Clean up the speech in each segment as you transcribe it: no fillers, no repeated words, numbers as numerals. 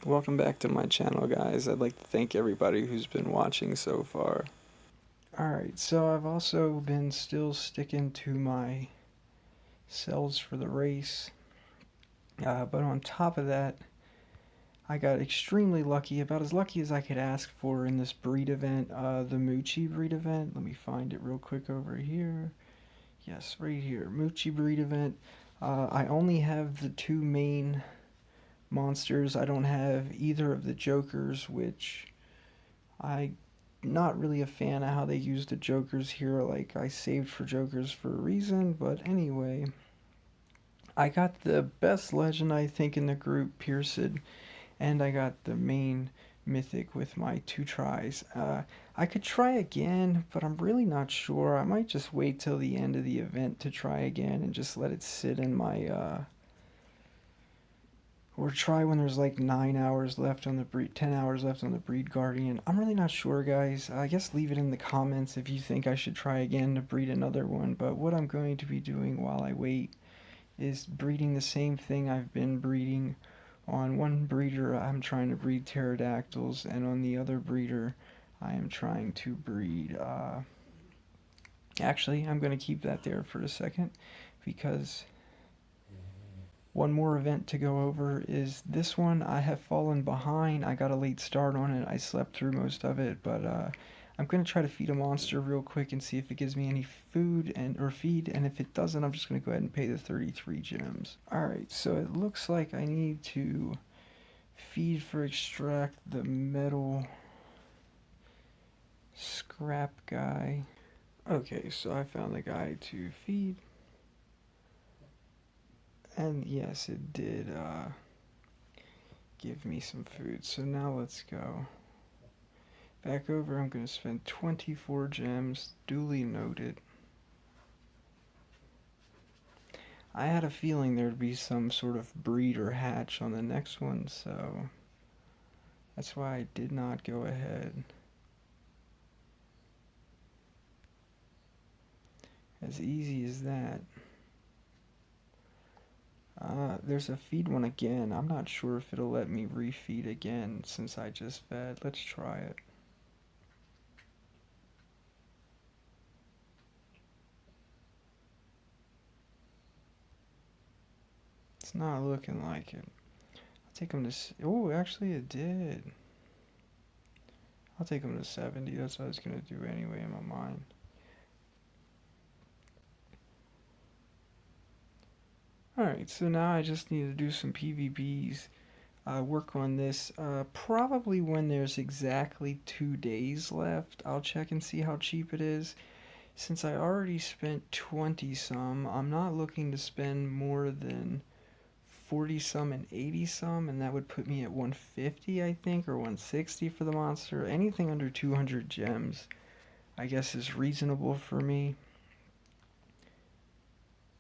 Welcome back to my channel, guys. I'd like to thank everybody who's been watching so far. Alright, so I've also been still sticking to my cells for the race, but on top of that, I got extremely lucky, about as lucky as I could ask for in this breed event, the Moochie breed event. Let me find it real quick over here. Yes, right here, Moochie breed event. I only have the two main monsters. I don't have either of the jokers, which I'm not really a fan of how they use the jokers here. Like, I saved for jokers for a reason, but anyway. I got the best legend, I think, in the group, Pearson, and I got the main mythic with my two tries. I could try again, but I'm really not sure. I might just wait till the end of the event to try again and just let it sit in my or try when there's like 9 hours left on the breed, 10 hours left on the breed guardian. I'm really not sure, guys. I guess leave it in the comments if you think I should try again to breed another one. But what I'm going to be doing while I wait is breeding the same thing I've been breeding. On one breeder I'm trying to breed pterodactyls, and on the other breeder I am trying to breed actually, I'm going to keep that there for a second, because one more event to go over is this one. I have fallen behind. I got a late start on it. I slept through most of it, but I'm going to try to feed a monster real quick and see if it gives me any food or feed, and if it doesn't, I'm just going to go ahead and pay the 33 gems. Alright, so it looks like I need to feed for extract the metal scrap guy. Okay, so I found the guy to feed. And yes, it did give me some food. So now let's go back over. I'm going to spend 24 gems, duly noted. I had a feeling there'd be some sort of breed or hatch on the next one, so that's why I did not go ahead. As easy as that. There's a feed one again. I'm not sure if it'll let me refeed again since I just fed. Let's try it. It's not looking like it. I'll take him to... Oh, actually it did. I'll take him to 70. That's what I was going to do anyway in my mind. Alright, so now I just need to do some PvPs. Work on this. Probably when there's exactly 2 days left, I'll check and see how cheap it is. Since I already spent 20 some, I'm not looking to spend more than 40 some and 80 some, and that would put me at 150, I think, or 160 for the monster. Anything under 200 gems, I guess, is reasonable for me.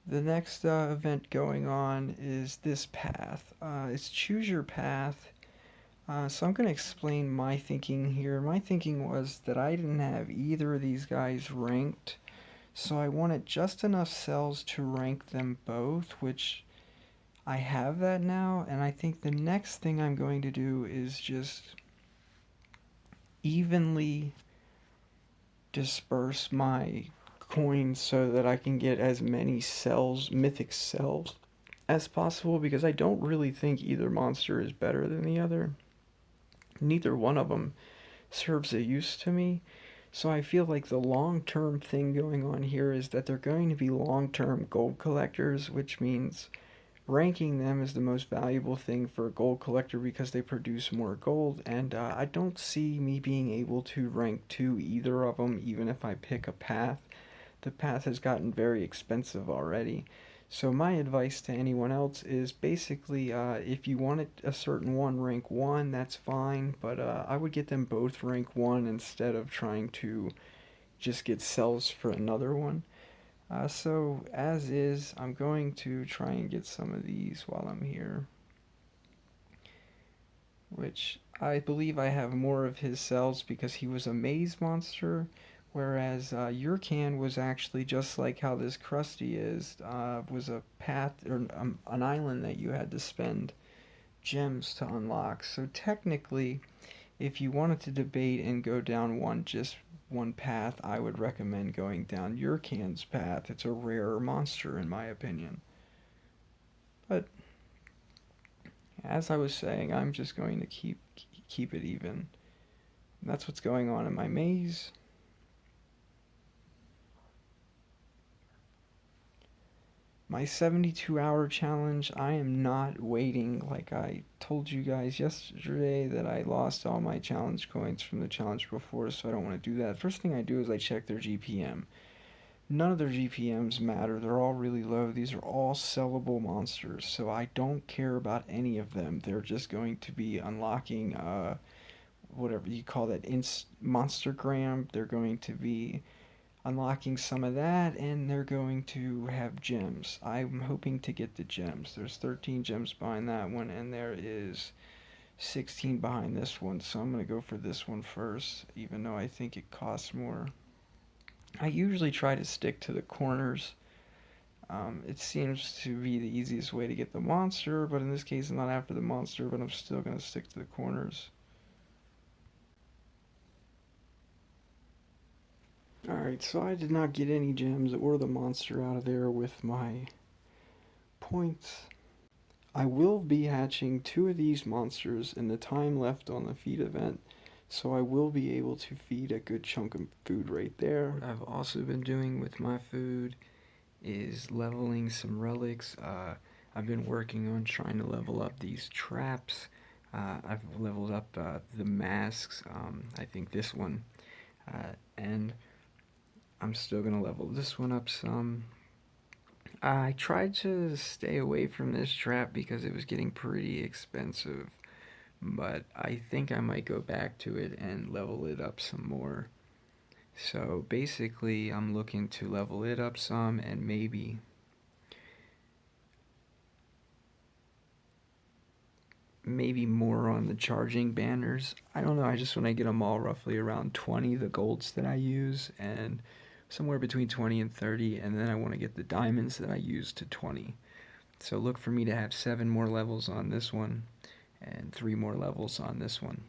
The next event going on is this path. It's choose your path. So I'm going to explain my thinking here. My thinking was that I didn't have either of these guys ranked, so I wanted just enough cells to rank them both, which I have that now, and I think the next thing I'm going to do is just evenly disperse my coins so that I can get as many cells, mythic cells, as possible, because I don't really think either monster is better than the other. Neither one of them serves a use to me. So I feel like the long-term thing going on here is that they're going to be long-term gold collectors, which means ranking them is the most valuable thing for a gold collector because they produce more gold, and I don't see me being able to rank 2 either of them, even if I pick a path. The path has gotten very expensive already. So my advice to anyone else is basically, if you want a certain one rank 1, that's fine, but I would get them both rank 1 instead of trying to just get cells for another one. So as is, I'm going to try and get some of these while I'm here, which I believe I have more of his cells because he was a maze monster, whereas Yurkan was actually just like how this Krusty is, was a path or an island that you had to spend gems to unlock. So technically, if you wanted to debate and go down one path, I would recommend going down Yurkan's path. It's a rarer monster in my opinion. But as I was saying, I'm just going to keep it even. That's what's going on in my maze. My 72-hour challenge, I am not waiting. Like I told you guys yesterday that I lost all my challenge coins from the challenge before, so I don't want to do that. First thing I do is I check their GPM. None of their GPMs matter. They're all really low. These are all sellable monsters, so I don't care about any of them. They're just going to be unlocking whatever you call that, monstergram. They're going to be unlocking some of that, and they're going to have gems. I'm hoping to get the gems. There's 13 gems behind that one, and there is 16 behind this one, so I'm going to go for this one first, even though I think it costs more. I usually try to stick to the corners. It seems to be the easiest way to get the monster, but in this case I'm not after the monster, but I'm still going to stick to the corners. Alright, so I did not get any gems or the monster out of there with my points. I will be hatching 2 of these monsters in the time left on the feed event, so I will be able to feed a good chunk of food right there. What I've also been doing with my food is leveling some relics. I've been working on trying to level up these traps. I've leveled up the masks, I think this one, and I'm still going to level this one up some. I tried to stay away from this trap because it was getting pretty expensive, but I think I might go back to it and level it up some more. So basically I'm looking to level it up some and maybe more on the charging banners. I don't know, I just want to get them all roughly around 20, the golds that I use, and somewhere between 20 and 30, and then I want to get the diamonds that I use to 20. So look for me to have 7 more levels on this one and 3 more levels on this one.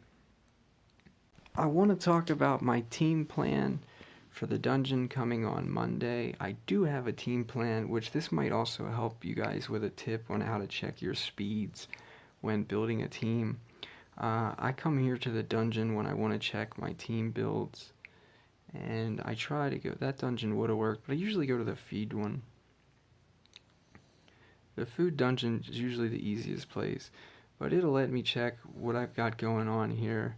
I want to talk about my team plan for the dungeon coming on Monday. I do have a team plan, which this might also help you guys with a tip on how to check your speeds when building a team. I come here to the dungeon when I want to check my team builds, and I try to go, that dungeon would have worked, but I usually go to the feed one. The food dungeon is usually the easiest place, but it'll let me check what I've got going on here.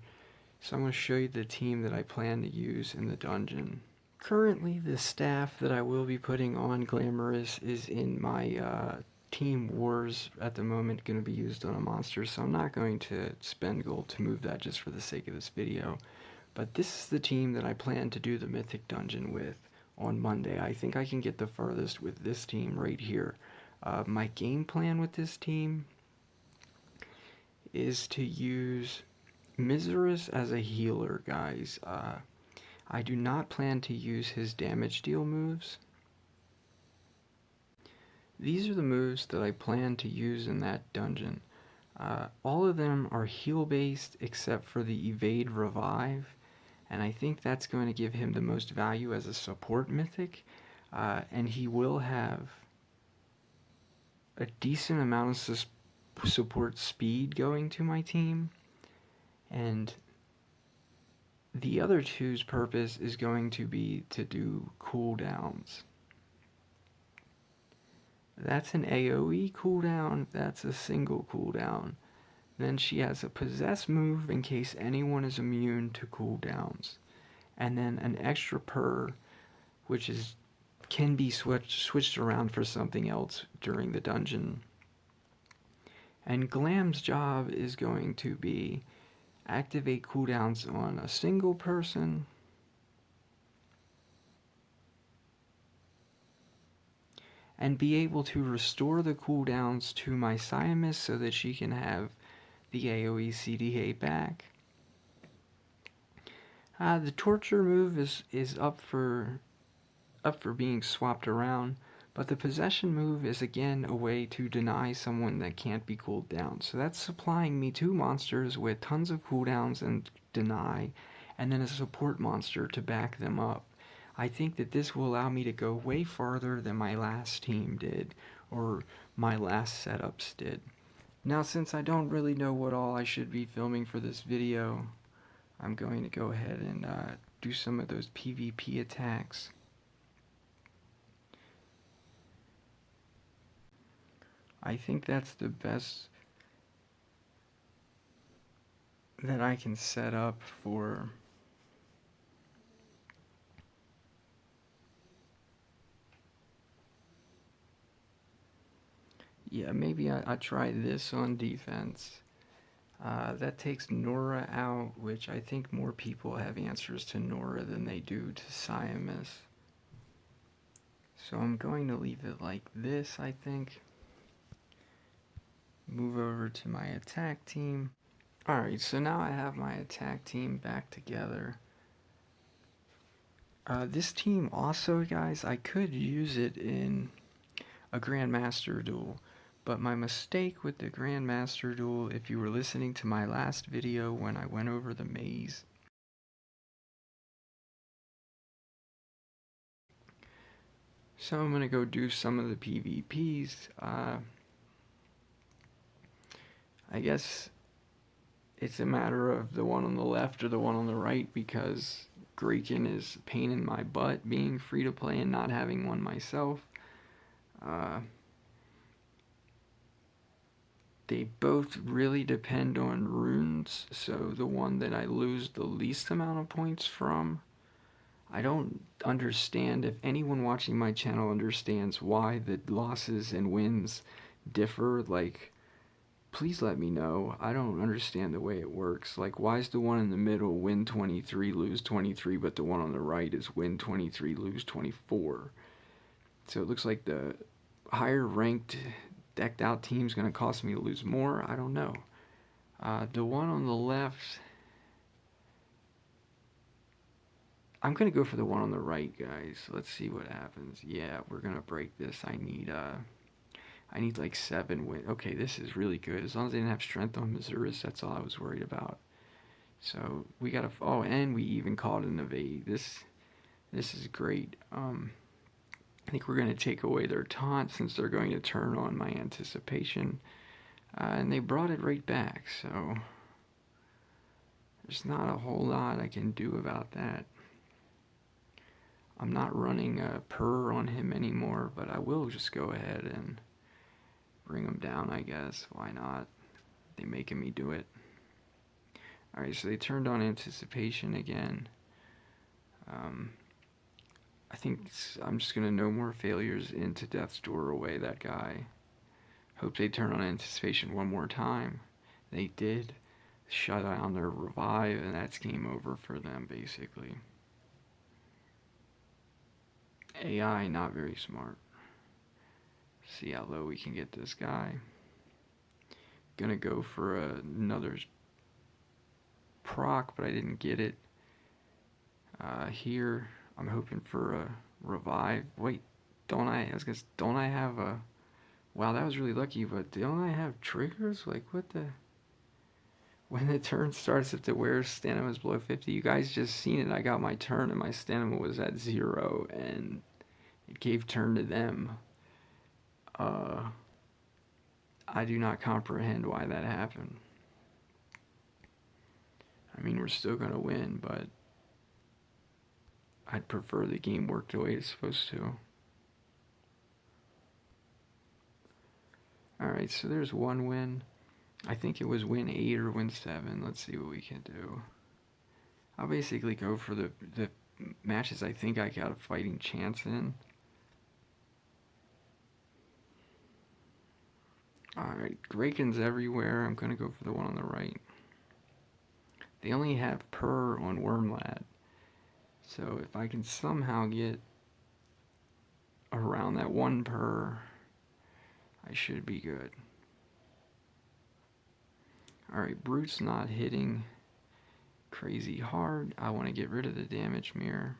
So I'm going to show you the team that I plan to use in the dungeon. Currently, the staff that I will be putting on Glamorous is in my Team Wars at the moment, going to be used on a monster, so I'm not going to spend gold to move that just for the sake of this video. But this is the team that I plan to do the Mythic Dungeon with on Monday. I think I can get the furthest with this team right here. My game plan with this team is to use Miserus as a healer, guys. I do not plan to use his damage deal moves. These are the moves that I plan to use in that dungeon. All of them are heal based except for the evade revive, and I think that's going to give him the most value as a support mythic, and he will have a decent amount of support speed going to my team, and the other two's purpose is going to be to do cooldowns. That's an AoE cooldown, that's a single cooldown. Then she has a possess move in case anyone is immune to cooldowns. And then an extra purr, which can be switched around for something else during the dungeon. And Glam's job is going to be activate cooldowns on a single person, and be able to restore the cooldowns to my Siamus so that she can have the AoE CDA back. The torture move is up for being swapped around, But the possession move is again a way to deny someone that can't be cooled down. So that's supplying me 2 monsters with tons of cooldowns and deny, and then a support monster to back them up. I think that this will allow me to go way farther than my last team did, or my last setups did. Now, since I don't really know what all I should be filming for this video, I'm going to go ahead and do some of those PvP attacks. I think that's the best that I can set up for yeah, maybe I try this on defense. That takes Nora out, which I think more people have answers to Nora than they do to Siamus. So I'm going to leave it like this, I think. Move over to my attack team. Alright, so now I have my attack team back together. This team also, guys, I could use it in a Grandmaster duel. But my mistake with the Grandmaster duel, if you were listening to my last video when I went over the maze, so I'm going to go do some of the PvPs. I guess it's a matter of the one on the left or the one on the right, because Graken is a pain in my butt being free to play and not having one myself. They both really depend on runes, so the one that I lose the least amount of points from, I don't understand. If anyone watching my channel understands why the losses and wins differ, like, please let me know. I don't understand the way it works. Like, why is the one in the middle win 23, lose 23, but the one on the right is win 23, lose 24? So it looks like the higher ranked decked out team's going to cost me to lose more. I don't know. The one on the left, I'm going to go for the one on the right, guys. Let's see what happens. Yeah, we're going to break this. I need like 7 wins. Okay, this is really good. As long as they didn't have strength on Missouri's, that's all I was worried about. So we got to, oh, and we even caught an evade. This is great. I think we're going to take away their taunt since they're going to turn on my anticipation. And they brought it right back, so there's not a whole lot I can do about that. I'm not running a purr on him anymore, but I will just go ahead and bring him down, I guess. Why not? They're making me do it. Alright, so they turned on anticipation again. I think I'm just going to no more failures into Death's Door away that guy. Hope they turn on anticipation one more time. They did. Shut down their revive, and that's game over for them, basically. AI, not very smart. See how low we can get this guy. Gonna go for another proc, but I didn't get it. Here, I'm hoping for a revive. Wait, don't I? I was gonna. Don't I have a? Wow, that was really lucky. But don't I have triggers? Like what the? When the turn starts, if the wearer's stamina is below 50, you guys just seen it. I got my turn and my stamina was at 0, and it gave turn to them. I do not comprehend why that happened. I mean, we're still gonna win, but I'd prefer the game worked the way it's supposed to. Alright, so there's one win. I think it was win 8 or win 7. Let's see what we can do. I'll basically go for the matches I think I got a fighting chance in. Alright, Graken's everywhere. I'm going to go for the one on the right. They only have Purr on Wormlad. So if I can somehow get around that 1 Purr, I should be good. Alright, Brute's not hitting crazy hard. I want to get rid of the damage mirror.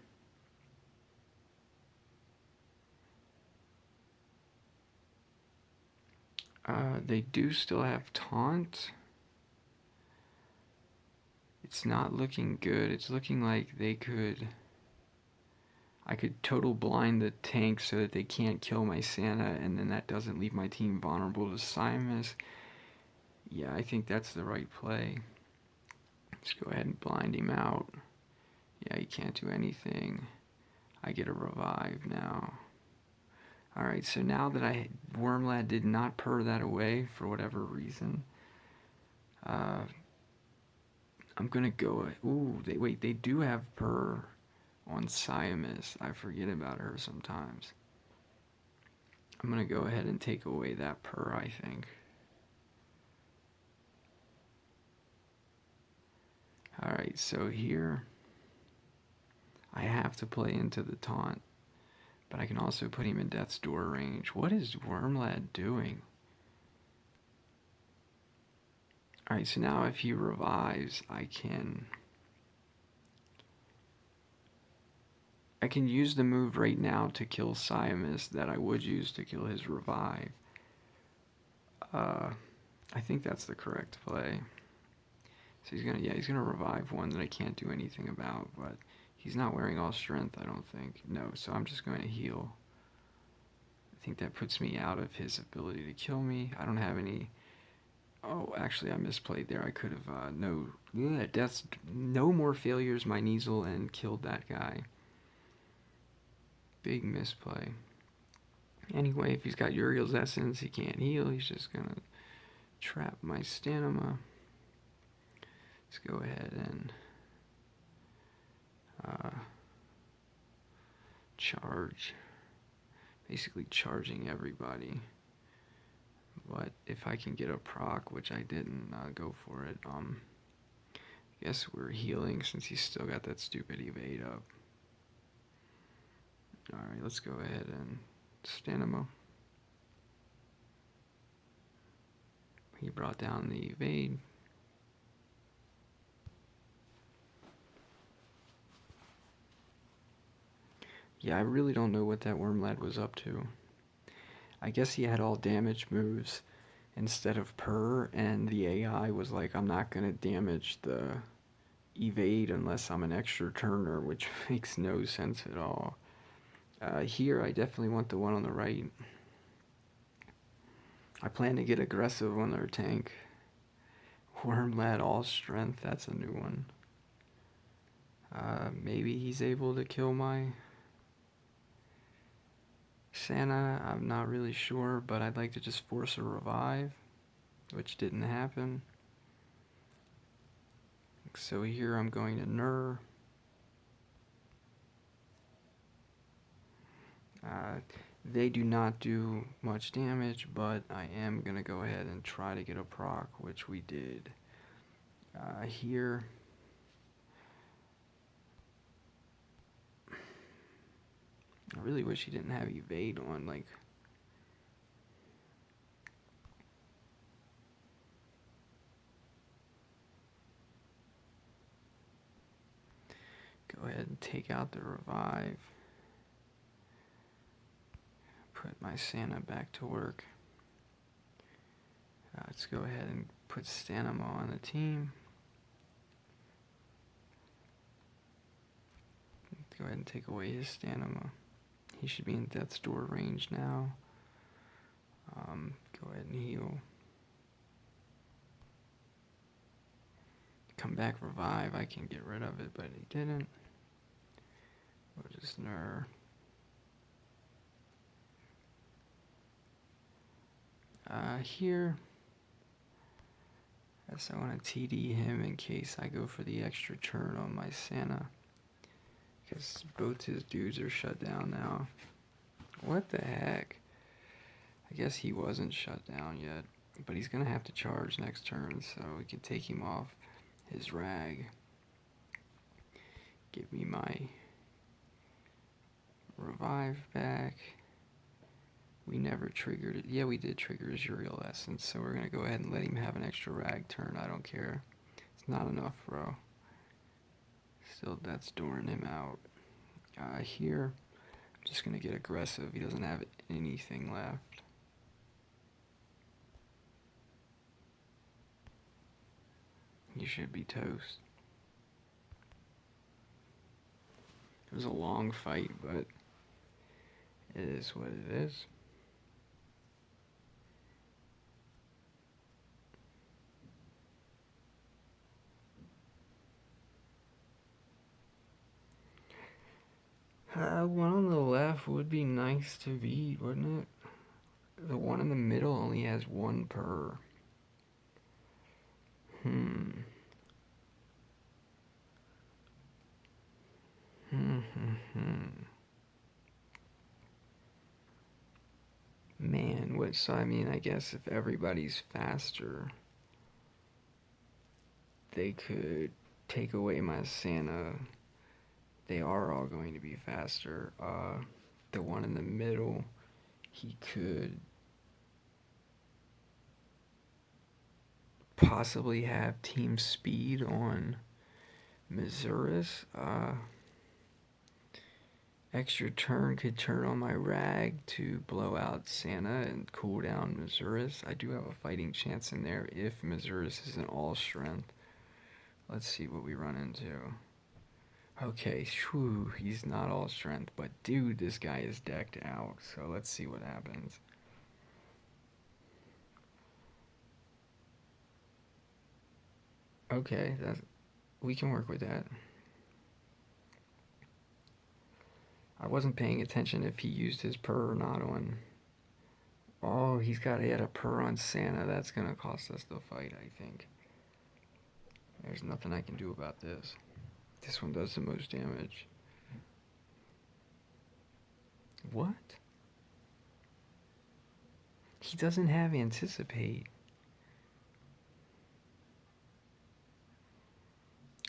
They do still have taunt. It's not looking good. It's looking like they could... I could total blind the tank so that they can't kill my Santa, and then that doesn't leave my team vulnerable to Simus. Yeah, I think that's the right play. Let's go ahead and blind him out. Yeah, he can't do anything. I get a revive now. Alright, so now that Wormlad did not purr that away for whatever reason, I'm gonna go... Ooh, they do have purr on Siamis. I forget about her sometimes. I'm gonna go ahead and take away that purr, I think. Alright, so here I have to play into the taunt, but I can also put him in death's door range. What is Wormlad doing? Alright, so now if he revives, I can use the move right now to kill Siamis that I would use to kill his revive. I think that's the correct play. So he's gonna revive one that I can't do anything about, but he's not wearing all strength, I don't think. No, so I'm just going to heal. I think that puts me out of his ability to kill me. I don't have any... Oh, actually, I misplayed there. I could have, no more failures, my Kneasel, and killed that guy. Big misplay. Anyway, if he's got Uriel's Essence, he can't heal. He's just gonna trap my stamina. Let's go ahead and charge. Basically charging everybody. But if I can get a proc, which I didn't, go for it. I guess we're healing since he's still got that stupid evade up. Alright, let's go ahead and Stanimo. He brought down the evade. Yeah, I really don't know what that Wormlad was up to. I guess he had all damage moves instead of purr, and the AI was like, I'm not gonna damage the evade unless I'm an extra turner, which makes no sense at all. Here, I definitely want the one on the right. I plan to get aggressive on their tank. Wormlad all strength, that's a new one. Maybe he's able to kill my Santa, I'm not really sure, but I'd like to just force a revive, which didn't happen. So here I'm going to Nur. They do not do much damage, but I am going to go ahead and try to get a proc, which we did. Here, I really wish he didn't have evade on, like... Go ahead and take out the revive. Put my Santa back to work. Let's go ahead and put Stanimo on the team. Let's go ahead and take away his Stanimo. He should be in death's door range now. Go ahead and heal. Come back revive, I can get rid of it, but he didn't. We'll just Nur. Here, I guess I want to TD him in case I go for the extra turn on my Santa. Because both his dudes are shut down now. What the heck? I guess he wasn't shut down yet. But he's going to have to charge next turn, so we can take him off his rag. Give me my revive back. We never triggered it. Yeah, we did trigger his Uriel Essence, so we're going to go ahead and let him have an extra rag turn. I don't care. It's not enough, bro. Still, that's dooring him out. Here, I'm just going to get aggressive. He doesn't have anything left. You should be toast. It was a long fight, but it is what it is. One on the left would be nice to beat, wouldn't it? The one in the middle only has one per. Hmm. Man, so I mean, I guess if everybody's faster, they could take away my Santa. They are all going to be faster. The one in the middle, he could possibly have team speed on Missouri's. Extra turn could turn on my rag to blow out Santa and cool down Missouri's. I do have a fighting chance in there if Missouri's isn't all strength. Let's see what we run into. Okay, whew, he's not all strength, but dude, this guy is decked out. So let's see what happens. Okay, we can work with that. I wasn't paying attention if he used his purr or not on. Oh, he had a purr on Santa. That's gonna cost us the fight, I think. There's nothing I can do about this. This one does the most damage. What? He doesn't have anticipate.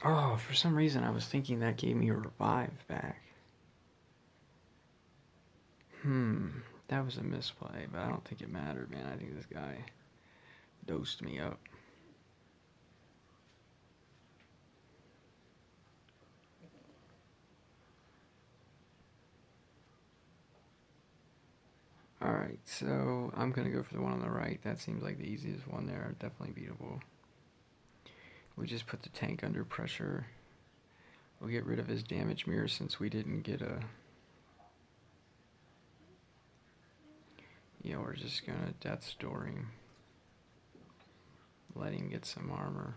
Oh, for some reason I was thinking that gave me a revive back. That was a misplay, but I don't think it mattered, man. I think this guy dosed me up. Alright, so I'm going to go for the one on the right. That seems like the easiest one there. Definitely beatable. We just put the tank under pressure. We'll get rid of his damage mirror since we didn't get a... Yeah, we're just going to death store him. Let him get some armor.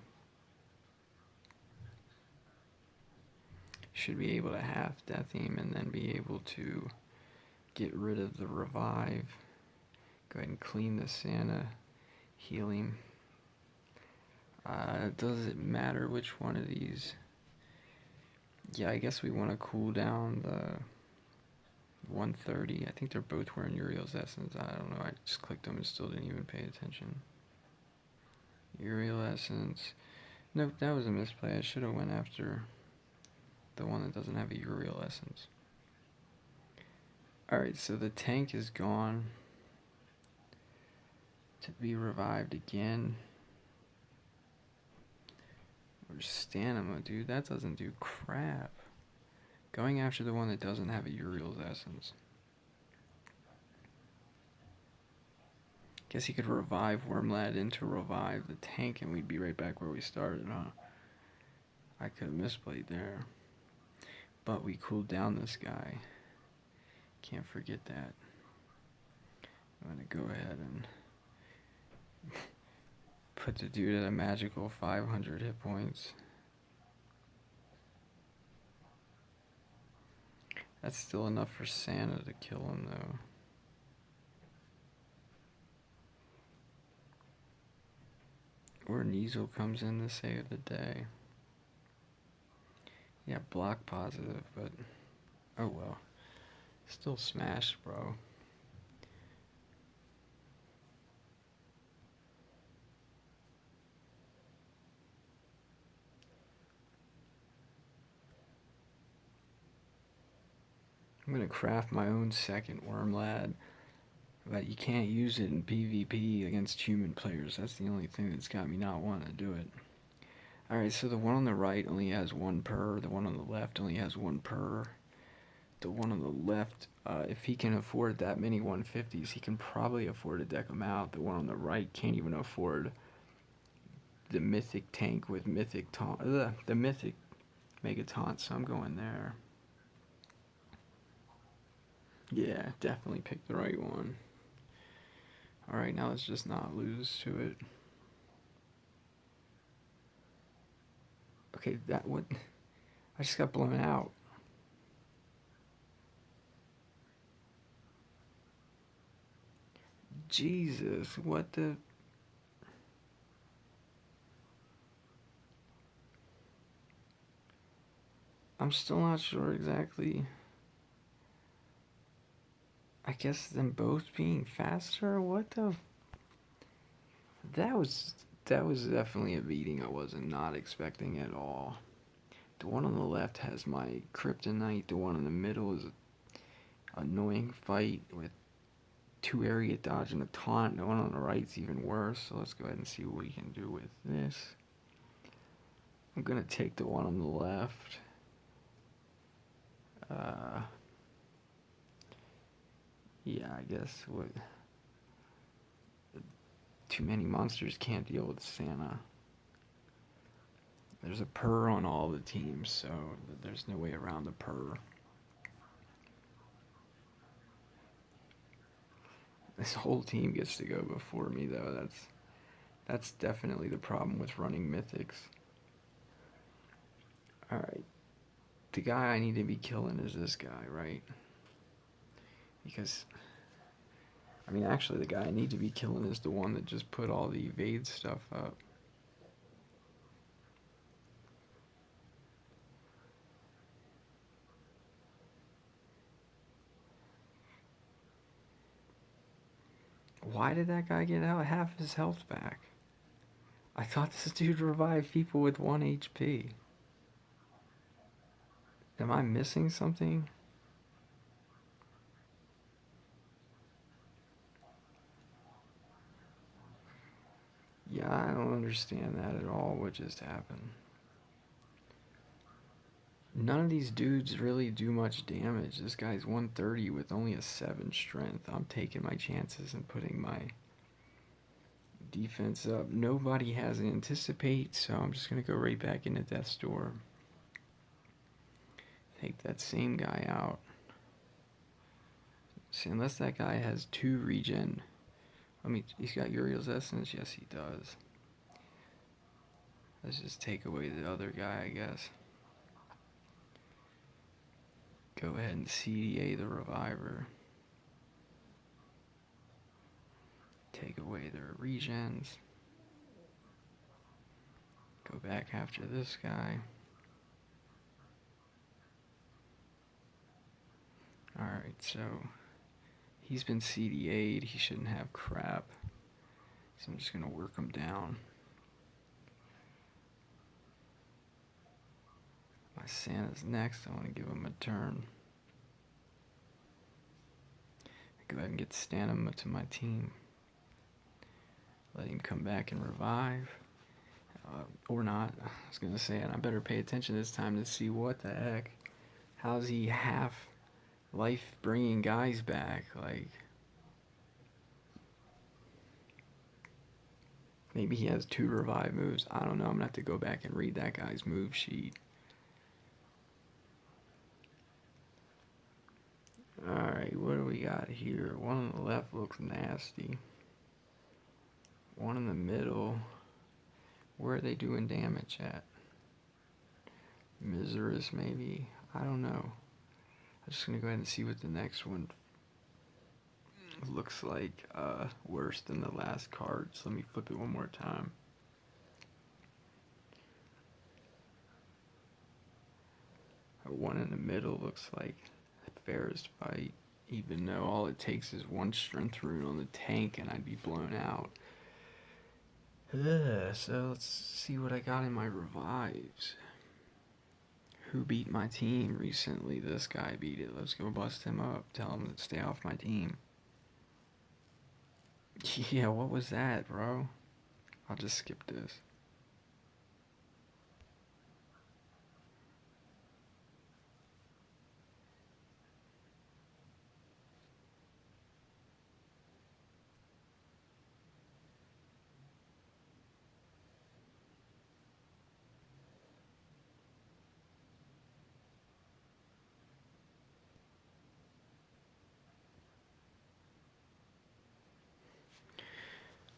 Should be able to half death him and then be able to get rid of the revive. Go ahead and clean the Santa. Heal him. Does it matter which one of these? Yeah, I guess we want to cool down the 130. I think they're both wearing Uriel's Essence. I don't know. I just clicked them and still didn't even pay attention. Uriel Essence. Nope, that was a misplay. I should have went after the one that doesn't have a Uriel Essence. Alright, so the tank is gone. To be revived again. Or stamina, dude. That doesn't do crap. Going after the one that doesn't have a Uriel's Essence. Guess he could revive Wormlad into revive the tank and we'd be right back where we started, huh? I could have misplayed there. But we cooled down this guy. Can't forget that. I'm gonna go ahead and put the dude at a magical 500 hit points. That's still enough for Santa to kill him, though. Or Niesel comes in to save the day. Yeah, block positive, but oh well. Still smashed, bro. I'm gonna craft my own second Wormlad, but you can't use it in PvP against human players. That's the only thing that's got me not wanting to do it. Alright, so the one on the right only has one per, the one on the left only has one per. The one on the left, if he can afford that many 150s, he can probably afford to deck them out. The one on the right can't even afford the mythic tank with mythic taunt, the mythic mega taunt, so I'm going there. Yeah, definitely picked the right one. Alright, now let's just not lose to it. Okay, that what? I just got blown out. Jesus, what the? I'm still not sure exactly. I guess them both being faster? What the? That was definitely a beating I was not expecting at all. The one on the left has my kryptonite. The one in the middle is an annoying fight with 2 area dodge and a taunt. The one on the right's even worse. So let's go ahead and see what we can do with this. I'm gonna take the one on the left. Yeah, I guess what. Too many monsters can't deal with Santa. There's a purr on all the teams, so there's no way around the purr. This whole team gets to go before me, though. That's definitely the problem with running mythics. Alright. The guy I need to be killing is this guy, right? Because, I mean, actually, the guy I need to be killing is the one that just put all the evade stuff up. Why did that guy get out half his health back? I thought this dude revived people with 1 HP. Am I missing something? Yeah, I don't understand that at all, what just happened. None of these dudes really do much damage. This guy's 130 with only a 7 strength. I'm taking my chances and putting my defense up. Nobody has an anticipate, so I'm just going to go right back into Death's Door. Take that same guy out. See, unless that guy has 2 regen. I mean, he's got Uriel's Essence. Yes, he does. Let's just take away the other guy, I guess. Go ahead and CDA the Reviver. Take away their regens. Go back after this guy. Alright, so he's been CDA'd. He shouldn't have crap. So I'm just going to work him down. My Santa's next. I want to give him a turn. Go ahead and get Santa to my team. Let him come back and revive. Or not. I was going to say, and I better pay attention this time to see what the heck. How's he half life bringing guys back? Like, maybe he has 2 revive moves. I don't know. I'm going to have to go back and read that guy's move sheet. Alright, what do we got here? One on the left looks nasty. One in the middle. Where are they doing damage at? Miserous, maybe? I don't know. I'm just going to go ahead and see what the next one looks like. Worse than the last card. So let me flip it one more time. One in the middle looks like fairest fight, even though all it takes is 1 strength rune on the tank and I'd be blown out. So let's see what I got in my revives. Who beat my team recently? This guy beat it. Let's go bust him up. Tell him to stay off my team. Yeah, what was that, bro? I'll just skip this.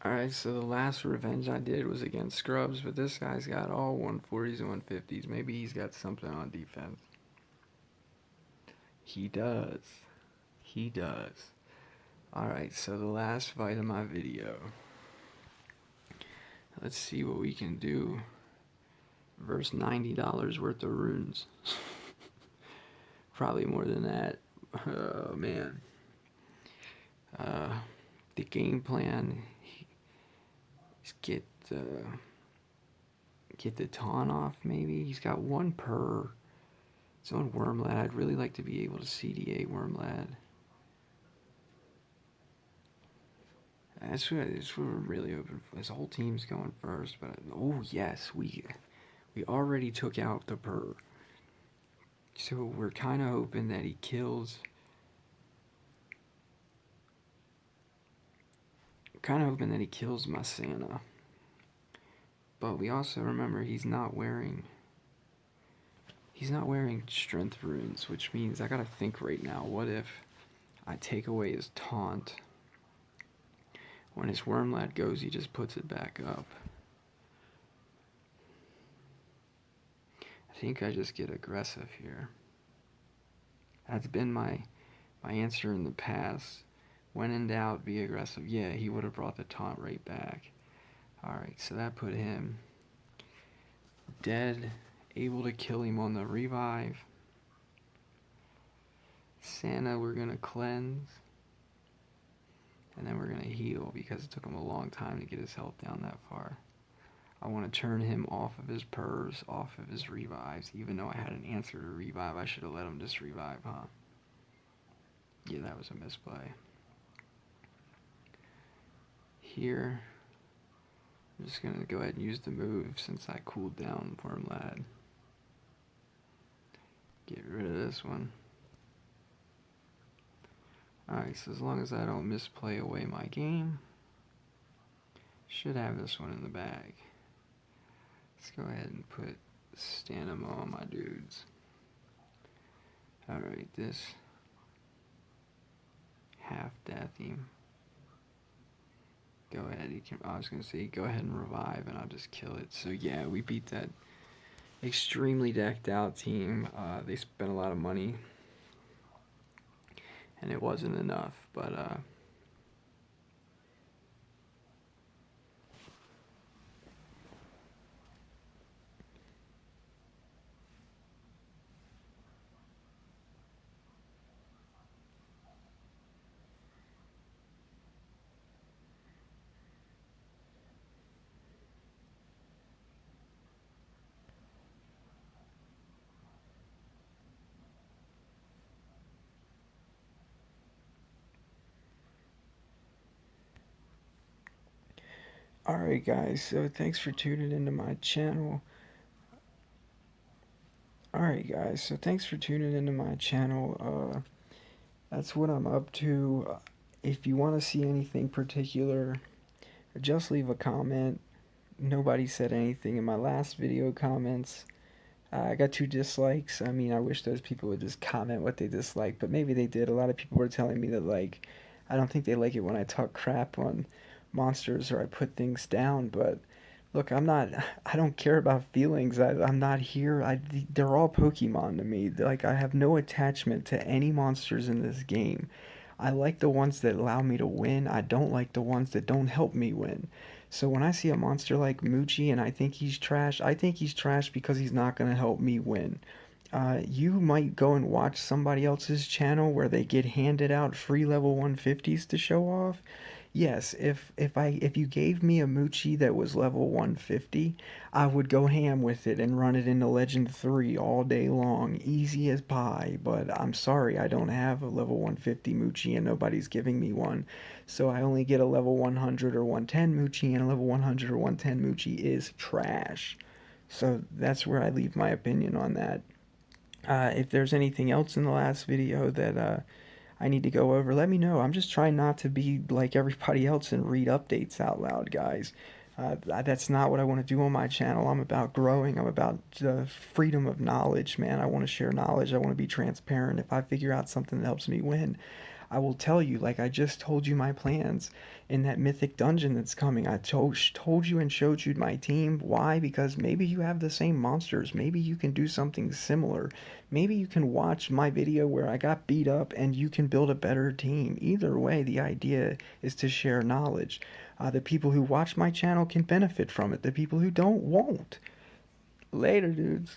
Alright, so the last revenge I did was against Scrubs, but this guy's got all 140s and 150s. Maybe he's got something on defense. He does. He does. Alright, so the last fight of my video. Let's see what we can do versus $90 worth of runes. Probably more than that. Oh, man. The game plan is get the taunt off, maybe. He's got one per. It's on Wormlad. I'd really like to be able to CDA Wormlad. That's what we're really hoping for. His whole team's going first, but oh yes, we already took out the per. So we're kind of hoping that he kills. Kind of hoping that he kills my Santa. But we also remember he's not wearing strength runes, which means I gotta think right now. What if I take away his taunt? When his Wormlad goes, he just puts it back up. I think I just get aggressive here. That's been my answer in the past. When in doubt, be aggressive. Yeah, he would have brought the taunt right back. Alright, so that put him dead, able to kill him on the revive. Santa, we're going to cleanse. And then we're going to heal because it took him a long time to get his health down that far. I want to turn him off of his purrs, off of his revives. Even though I had an answer to revive, I should have let him just revive, huh? Yeah, that was a misplay. Here, I'm just going to go ahead and use the move since I cooled down Wormlad. Get rid of this one. Alright, so as long as I don't misplay away my game, should have this one in the bag. Let's go ahead and put Stamina on my dudes. Alright, this half death him. Go ahead, I was going to say, go ahead and revive and I'll just kill it. So yeah, we beat that extremely decked out team. They spent a lot of money. And it wasn't enough, but alright guys, so thanks for tuning into my channel. That's what I'm up to. If you want to see anything particular, just leave a comment. Nobody said anything in my last video comments. I got 2 dislikes. I mean, I wish those people would just comment what they dislike, but maybe they did. A lot of people were telling me that, like, I don't think they like it when I talk crap on monsters or I put things down, but look, I don't care about feelings. I'm not here. They're all Pokemon to me. Like, I have no attachment to any monsters in this game. I like the ones that allow me to win. I don't like the ones that don't help me win. So when I see a monster like Moochie and I think he's trash, I think he's trash because he's not going to help me win. You might go and watch somebody else's channel where they get handed out free level 150s to show off. Yes, if you gave me a Moochie that was level 150, I would go ham with it and run it into Legend 3 all day long, easy as pie, but I'm sorry, I don't have a level 150 Moochie and nobody's giving me one, so I only get a level 100 or 110 Moochie, and a level 100 or 110 Moochie is trash. So that's where I leave my opinion on that. If there's anything else in the last video that I need to go over, let me know. I'm just trying not to be like everybody else and read updates out loud, guys. That's not what I want to do on my channel. I'm about growing. I'm about the freedom of knowledge, man. I want to share knowledge. I want to be transparent. If I figure out something that helps me win, I will tell you, like I just told you my plans in that mythic dungeon that's coming. I told you and showed you my team. Why? Because maybe you have the same monsters. Maybe you can do something similar. Maybe you can watch my video where I got beat up and you can build a better team. Either way, the idea is to share knowledge. The people who watch my channel can benefit from it. The people who don't won't. Later, dudes.